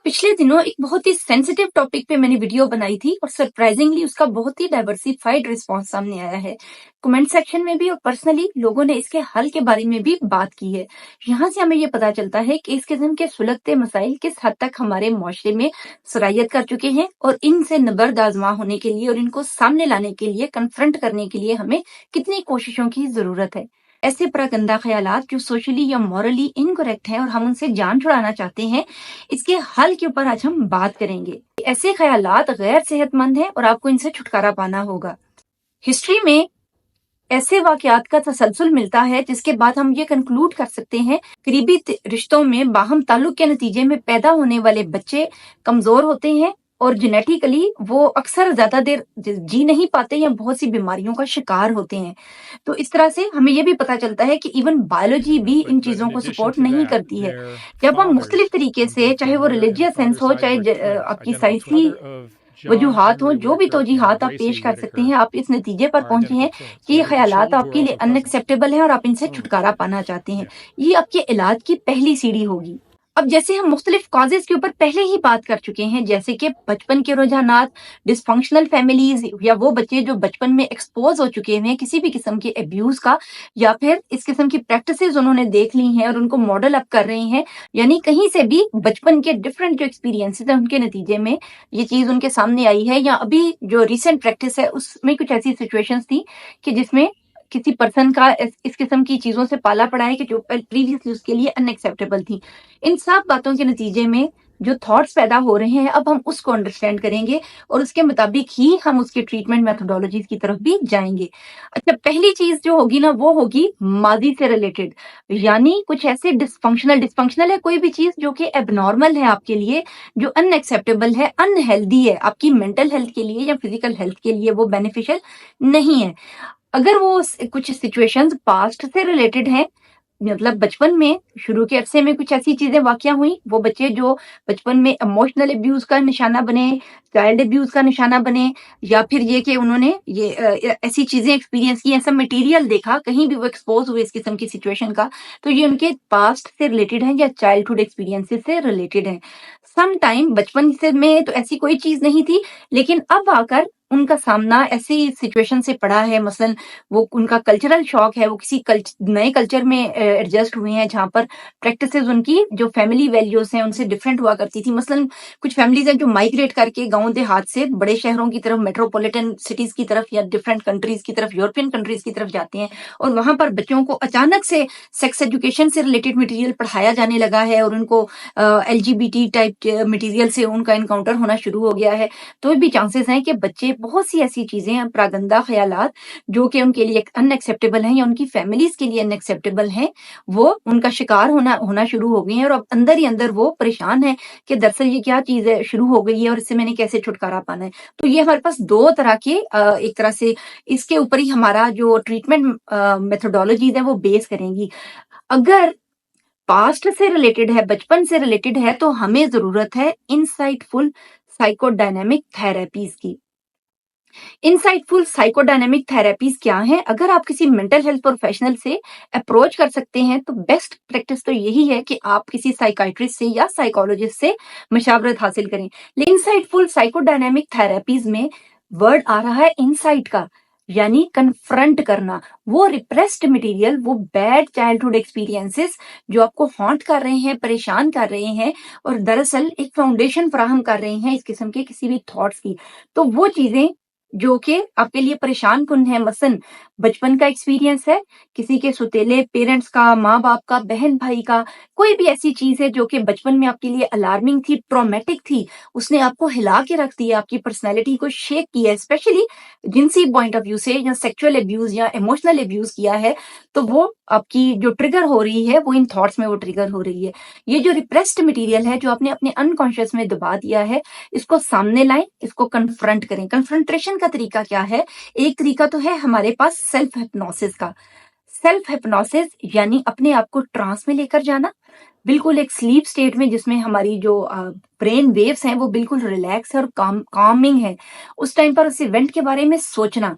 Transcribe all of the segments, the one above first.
पिछले दिनों एक बहुत ही सेंसिटिव टॉपिक पे मैंने वीडियो बनाई थी और सरप्राइजिंगली उसका बहुत ही डाइवर्सिफाइड रिस्पांस सामने आया है। कमेंट सेक्शन में भी और पर्सनली लोगों ने इसके हल के बारे में भी बात की है। यहाँ से हमें ये पता चलता है कि इस किस्म के सुलगते मसाइल किस हद तक हमारे मुआशरे में सरायत कर चुके हैं और इनसे नबर्द आजमा होने के लिए और इनको सामने लाने के लिए, कन्फ्रंट करने के लिए हमें कितनी कोशिशों की जरूरत है। ऐसे गंदा ख्यालात जो सोशली या मॉरली इनकरेक्ट हैं और हम उनसे जान छुड़ाना चाहते हैं, इसके हल के ऊपर आज हम बात करेंगे। ऐसे ख्यालात गैर सेहतमंद हैं और आपको इनसे छुटकारा पाना होगा। हिस्ट्री में ऐसे वाकयात का तसलसल मिलता है जिसके बाद हम ये कंक्लूड कर सकते हैं करीबी रिश्तों में बाहम ताल्लुक के नतीजे में पैदा होने वाले बच्चे कमजोर होते हैं और जेनेटिकली वो अक्सर ज्यादा देर जी नहीं पाते या बहुत सी बीमारियों का शिकार होते हैं। तो इस तरह से हमें ये भी पता चलता है कि इवन बायोलॉजी भी इन But चीजों in को addition सपोर्ट to नहीं that, करती है। their जब हम मुख्तलिफ fathers, तरीके से, both the चाहे वो mother and the religious sense father's हो, side, चाहे were आपकी identical साइंसी twins. The father of John वजूहात हो, Henry जो भी Whitaker and तौजीहात आप पेश Gracie कर सकते Whitaker हैं, आप इस नतीजे पर are पहुंचे हैं identical twins. कि ये The ख्यालात children were आपके लिए also cousins. अनएक्सेप्टेबल है और आप इनसे Oh, छुटकारा पाना चाहते हैं। yeah. ये आपके इलाज की पहली सीढ़ी होगी। अब जैसे हम मुख्तलिफ कॉजेज के ऊपर पहले ही बात कर चुके हैं, जैसे कि बचपन के रुझानात, डिस्फंक्शनल फैमिलीज या वो बच्चे जो बचपन में एक्सपोज हो चुके हैं किसी भी किस्म के अब्यूज का, या फिर इस किस्म की प्रैक्टिसेस उन्होंने देख ली हैं और उनको मॉडल अप कर रहे हैं, यानी कहीं से भी बचपन के डिफरेंट जो एक्सपीरियंसेस हैं उनके नतीजे में ये चीज उनके सामने आई है, या अभी जो रिसेंट प्रैक्टिस है उसमें कुछ ऐसी सिचुएशंस थी कि जिसमें किसी पर्सन का इस किस्म की चीजों से पाला पड़ा है कि जो प्रीवियसली उसके लिए अनएक्सेप्टेबल थी। इन सब बातों के नतीजे में जो थॉट्स पैदा हो रहे हैं, अब हम उसको अंडरस्टैंड करेंगे और उसके मुताबिक ही हम उसके ट्रीटमेंट मेथोडोलॉजीज की तरफ भी जाएंगे। अच्छा, पहली चीज जो होगी ना वो होगी माजी से रिलेटेड, यानी कुछ ऐसे डिस्फंक्शनल है कोई भी चीज जो कि एबनॉर्मल है आपके लिए, जो अनएक्सेप्टेबल है, अनहेल्दी है आपकी मेंटल हेल्थ के लिए या फिजिकल हेल्थ के लिए, वो बेनिफिशियल नहीं है। अगर वो कुछ सिचुएशंस पास्ट से रिलेटेड हैं, मतलब बचपन में शुरू के अरसे में कुछ ऐसी चीजें वाकया हुई, वो बच्चे जो बचपन में इमोशनल अब्यूज का निशाना बने, चाइल्ड अब्यूज का निशाना बने, या फिर ये कि उन्होंने ये ऐसी चीजें एक्सपीरियंस की, ऐसा मटेरियल देखा, कहीं भी वो एक्सपोज हुए इस किस्म की सिचुएशन का, तो ये उनके पास्ट से रिलेटेड है या चाइल्डहुड एक्सपीरियंसेस से रिलेटेड है। सम टाइम बचपन से में तो ऐसी कोई चीज नहीं थी, लेकिन अब आकर उनका सामना ऐसी सिचुएशन से पड़ा है, मसलन वो उनका कल्चरल शॉक है, वो किसी नए कल्चर में एडजस्ट हुए हैं जहां पर प्रैक्टिसेस उनकी जो फैमिली वैल्यूज हैं उनसे डिफरेंट हुआ करती थी। मसलन कुछ फैमिलीज हैं जो माइग्रेट करके गांव देहात से बड़े शहरों की तरफ, मेट्रोपॉलिटन सिटीज की तरफ या डिफरेंट कंट्रीज की तरफ, यूरोपियन कंट्रीज की तरफ जाते हैं और वहां पर बच्चों को अचानक से सेक्स एजुकेशन से रिलेटेड मटेरियल पढ़ाया जाने लगा है और उनको LGBT टाइप मटेरियल से उनका इनकाउंटर होना शुरू हो गया है। तो भी चांसेस हैं कि बच्चे बहुत सी ऐसी चीजें, प्रागंदा ख्यालात जो कि उनके लिए अनएक्सेप्टेबल हैं या उनकी फैमिलीज के लिए अनएक्सेप्टेबल हैं, वो उनका शिकार होना शुरू हो गए हैं और अब अंदर ही अंदर वो परेशान है कि दरअसल ये क्या चीज है, शुरू हो गई है और इससे मैंने कैसे छुटकारा पाना है। तो ये हमारे पास दो तरह के एक तरह से इसके ऊपर ही हमारा जो ट्रीटमेंट मेथोडोलॉजीज है वो बेस करेंगी। अगर पास्ट से रिलेटेड है, बचपन से रिलेटेड है, तो हमें जरूरत है इनसाइटफुल साइकोडायनेमिक थेरेपीज की। इनसाइटफुल साइकोडायनेमिक थेरेपीज क्या है? अगर आप किसी मेंटल हेल्थ प्रोफेशनल से अप्रोच कर सकते हैं तो बेस्ट प्रैक्टिस तो यही है कि आप किसी साइकाइट्रिस्ट से या साइकोलॉजिस्ट से मशावरत हासिल करें। लेकिन इनसाइटफुल साइकोडायनेमिक थेरेपीज में वर्ड आ रहा है इनसाइट का, यानी कन्फ्रंट करना, वो रिप्रेस्ड मटेरियल, वो बैड चाइल्डहुड एक्सपीरियंसेस जो आपको हॉन्ट कर रहे हैं, परेशान कर रहे हैं और दरअसल एक फाउंडेशन फराहम कर रहे हैं इस किस्म के किसी भी थॉट्स की। तो वो चीजें जो कि आपके लिए परेशान कुन है, मसलन बचपन का एक्सपीरियंस है, किसी के सुतेले पेरेंट्स का, माँ बाप का, बहन भाई का, कोई भी ऐसी चीज है जो कि बचपन में आपके लिए अलार्मिंग थी, ट्रॉमेटिक थी, उसने आपको हिला के रख दिया, आपकी पर्सनैलिटी को शेक किया, स्पेशली जिनसी पॉइंट ऑफ व्यू से, या सेक्सुअल अब्यूज या इमोशनल अब्यूज किया है, तो वो आपकी जो ट्रिगर हो रही है वो इन थॉट्स में वो ट्रिगर हो रही है। ये जो रिप्रेस्ड मटेरियल है जो आपने अपने अनकॉन्शियस में दबा दिया है, इसको सामने लाएं, इसको कन्फ्रंट करें। कन्फ्रंट्रेशन का तरीका क्या है? एक तरीका तो है हमारे पास सेल्फ हिप्नोसिस का। सेल्फ हिप्नोसिस यानी अपने आप को ट्रांस में लेकर जाना, बिल्कुल एक स्लीप स्टेट में जिसमें हमारी जो ब्रेन वेव्स हैं वो बिल्कुल रिलैक्स है और कामिंग है। उस टाइम पर उस इवेंट के बारे में सोचना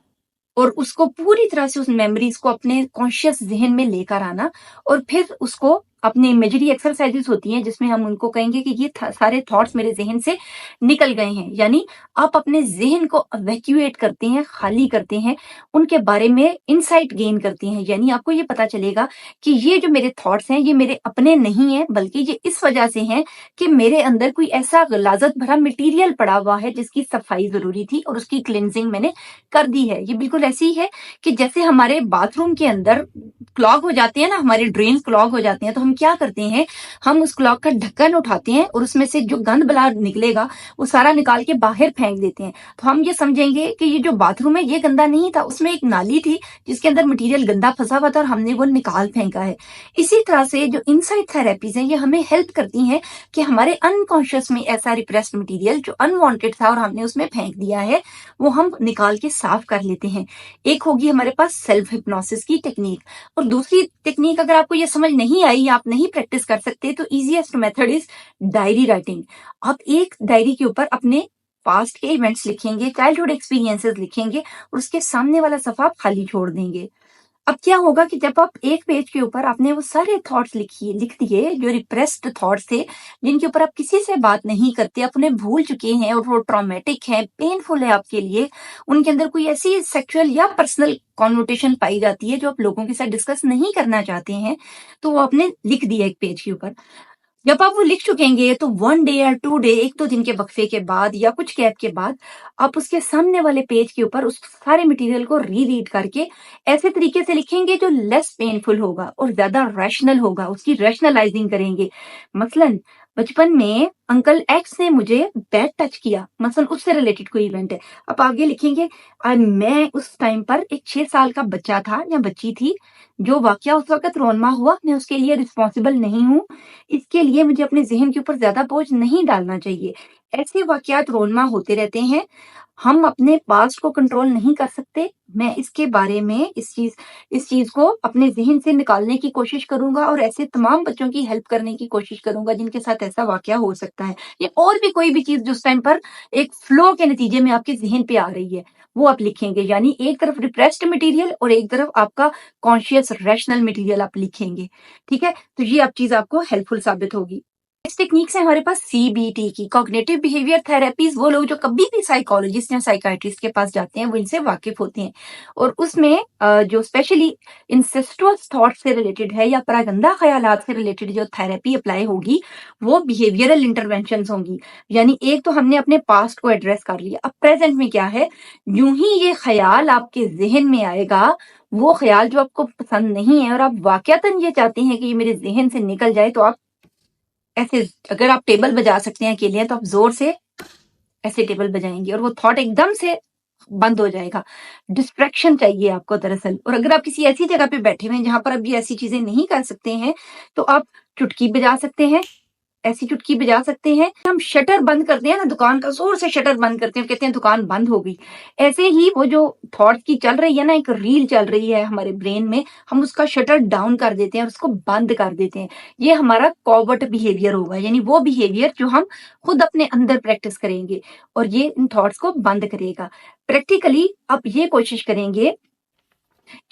और उसको पूरी तरह से उस मेमोरीज को अपने कॉन्शियस जहन में लेकर आना और फिर उसको अपने इमेजरी एक्सरसाइजेस होती हैं जिसमें हम उनको कहेंगे कि ये सारे थॉट्स मेरे ज़हन से निकल गए हैं। यानी आप अपने ज़हन को इवैक्यूएट करते हैं, खाली करते हैं, उनके बारे में इनसाइट गेन करते हैं। यानी आपको ये पता चलेगा कि ये जो मेरे थॉट्स हैं, ये मेरे अपने नहीं हैं, बल्कि ये इस वजह से हैं कि मेरे अंदर कोई ऐसा ग़लाज़त भरा मटीरियल पड़ा हुआ है जिसकी सफाई ज़रूरी थी और उसकी क्लींजिंग मैंने कर दी है। ये बिल्कुल ऐसे ही है कि जैसे हमारे बाथरूम के अंदर क्लॉग हो जाते हैं ना, हमारे ड्रेन क्लॉग हो जाते हैं, तो हम क्या करते हैं, हम उस क्लॉग का ढक्कन उठाते हैं और उसमें से जो गंद बला निकलेगा वो सारा निकाल के बाहर फेंक देते हैं। तो हम ये समझेंगे कि ये जो बाथरूम है ये गंदा नहीं था, उसमें एक नाली थी जिसके अंदर मटेरियल गंदा फंसा हुआ था और हमने वो निकाल फेंका है। इसी तरह से जो इनसाइट थेरेपीज हैं ये हमें हेल्प करती हैं कि हमारे अनकॉन्शियस में ऐसा रिप्रेस्ड मटेरियल जो अनवांटेड था और हमने उसमें फेंक दिया है, वो हम निकाल के साफ कर लेते हैं। एक होगी हमारे पास सेल्फ हिप्नोसिस की टेक्निक, और दूसरी टेक्निक अगर आपको ये समझ नहीं आई या आप नहीं प्रैक्टिस कर सकते तो easiest method is diary writing. आप एक डायरी के ऊपर अपने पास्ट के इवेंट्स लिखेंगे, चाइल्डहुड एक्सपीरियंसेस लिखेंगे और उसके सामने वाला सफा आप खाली छोड़ देंगे। अब क्या होगा कि जब आप एक पेज के ऊपर आपने वो सारे थॉट्स लिख दिए जो रिप्रेस्ड थॉट्स थे, जिनके ऊपर आप किसी से बात नहीं करते, आप उन्हें भूल चुके हैं और वो ट्रॉमेटिक है, पेनफुल है आपके लिए, उनके अंदर कोई ऐसी सेक्सुअल या पर्सनल कॉन्नोटेशन पाई जाती है जो आप लोगों के साथ डिस्कस नहीं करना चाहते हैं, तो वो आपने लिख दिया एक पेज के ऊपर। जब आप वो लिख चुकेंगे तो 1 डे या 2 डे, 1-2 दिन के वक़्फ़े के बाद या कुछ गैप के बाद, आप उसके सामने वाले पेज के ऊपर उस सारे मटेरियल को री-रीड करके ऐसे तरीके से लिखेंगे जो लेस पेनफुल होगा और ज़्यादा रैशनल होगा, उसकी रैशनलाइज़िंग करेंगे। मसलन बचपन में अंकल एक्स ने मुझे बैड टच किया, मसलन उससे रिलेटेड कोई इवेंट है। आप आगे लिखेंगे मैं उस टाइम पर एक 6 साल का बच्चा था या बच्ची थी, जो वाक़या उस वक़्त रोनमा हुआ, मैं उसके लिए रिस्पॉन्सिबल नहीं हूँ। इसके लिए मुझे अपने ज़हन के ऊपर ज़्यादा बोझ नहीं डालना चाहिए। ऐसे वाक़यात रोज़मर्रा होते रहते हैं। हम अपने पास्ट को कंट्रोल नहीं कर सकते। मैं इसके बारे में इस चीज़ को अपने ज़हन से निकालने की कोशिश करूँगा और ऐसे तमाम बच्चों की हेल्प करने की कोशिश करूँगा जिनके साथ ऐसा वाक़या हो सकता है। या और भी कोई भी चीज़ जो उस टाइम पर एक फ्लो के नतीजे में आपके ज़हन पे आ रही है, वो आप लिखेंगे। यानी एक तरफ रिप्रेस्ड मटीरियल और एक तरफ आपका कॉन्शियस रैशनल मटीरियल आप लिखेंगे। ठीक है? तो ये अब चीज़ आपको हेल्पफुल साबित होगी। इस टेक्निक से हमारे पास सीबीटी की कॉग्निटिव बिहेवियर थेरेपीज, वो लोग जो कभी भी साइकोलॉजिस्ट या साइकाइट्रिस्ट के पास जाते हैं वो इनसे वाकिफ होते हैं, और उसमें जो स्पेशली इंसेस्टुअस थॉट से रिलेटेड है या परागंदा ख्यालात से रिलेटेड जो थेरेपी अप्लाई होगी वो बिहेवियरल इंटरवेंशन होंगी। यानी एक तो हमने अपने पास्ट को एड्रेस कर लिया, अब प्रेजेंट में क्या है, यूं ही ये ख्याल आपके जहन में आएगा, वो ख्याल जो आपको पसंद नहीं है और आप वाकयातन ये चाहते हैं कि ये मेरे जहन से निकल जाए, तो आप ऐसे, अगर आप टेबल बजा सकते हैं अकेले हैं तो आप जोर से ऐसे टेबल बजाएंगे और वो थॉट एकदम से बंद हो जाएगा। डिस्ट्रैक्शन चाहिए आपको दरअसल, और अगर आप किसी ऐसी जगह पे बैठे हुए हैं जहां पर अब ये ऐसी चीजें नहीं कर सकते हैं, तो आप चुटकी बजा सकते हैं, ऐसी चुटकी बजा सकते हैं। हम शटर बंद करते हैं ना दुकान का, जोर से शटर बंद करते हैं, कहते हैं दुकान बंद हो गई। ऐसे ही वो जो थॉट्स की चल रही है ना, एक रील चल रही है हमारे ब्रेन में, हम उसका शटर डाउन कर देते हैं और उसको बंद कर देते हैं। ये हमारा कॉवर्ट बिहेवियर होगा, यानी वो बिहेवियर जो हम खुद अपने अंदर प्रैक्टिस करेंगे और ये इन थॉट्स को बंद करेगा। प्रैक्टिकली आप ये कोशिश करेंगे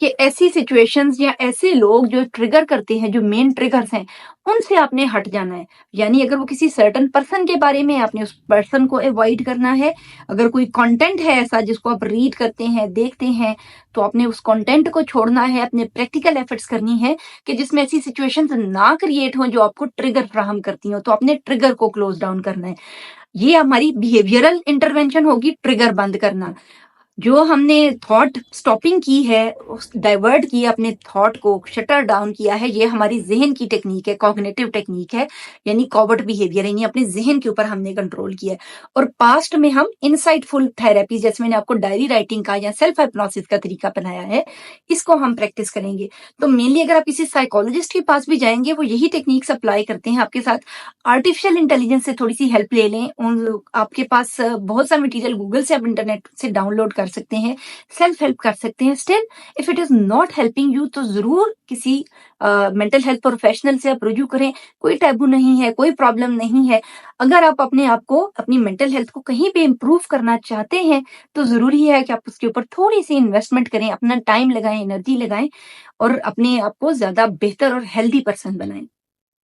कि ऐसी सिचुएशंस या ऐसे लोग जो ट्रिगर करते हैं, जो मेन ट्रिगर्स हैं, उनसे आपने हट जाना है। यानी अगर वो किसी सर्टेन पर्सन के बारे में, आपने उस पर्सन को अवॉइड करना है। अगर कोई कंटेंट है ऐसा जिसको आप रीड करते हैं, देखते हैं, तो आपने उस कंटेंट को छोड़ना है। अपने प्रैक्टिकल एफर्ट्स करनी है कि जिसमें ऐसी सिचुएशंस ना क्रिएट हो जो आपको ट्रिगर फ्राहम करती हो, तो अपने ट्रिगर को क्लोज डाउन करना है। ये हमारी बिहेवियरल इंटरवेंशन होगी, ट्रिगर बंद करना। जो हमने थॉट स्टॉपिंग की है, डाइवर्ट किया अपने थॉट को, शटर डाउन किया है, ये हमारी जहन की टेक्निक है, कॉग्निटिव टेक्निक है, यानी कॉवर्ट बिहेवियर, यानी अपने जहन के ऊपर हमने कंट्रोल किया है। और पास्ट में हम इनसाइटफुल थेरेपी, जैसे मैंने आपको डायरी राइटिंग का या सेल्फ हिप्नोसिस का तरीका बनाया है, इसको हम प्रैक्टिस करेंगे। तो मेनली अगर आप किसी साइकोलॉजिस्ट के पास भी जाएंगे, वो यही टेक्निक्स अप्लाई करते हैं आपके साथ। आर्टिफिशियल इंटेलिजेंस से थोड़ी सी हेल्प ले लें। आपके पास बहुत सा मटेरियल गूगल से, आप इंटरनेट से डाउनलोड कर सकते हैं, सेल्फ हेल्प कर सकते हैं। Still if it is not helping you, तो जरूर किसी मेंटल हेल्थ प्रोफेशनल से आप रुजू करें। कोई टैबू नहीं है, कोई प्रॉब्लम नहीं है। अगर आप अपने आप को, अपनी मेंटल हेल्थ को कहीं पे इम्प्रूव करना चाहते हैं, तो जरूरी है कि आप उसके ऊपर थोड़ी सी इन्वेस्टमेंट करें, अपना टाइम लगाएं, एनर्जी लगाएं और अपने आप को ज्यादा बेहतर और हेल्दी पर्सन बनाएं।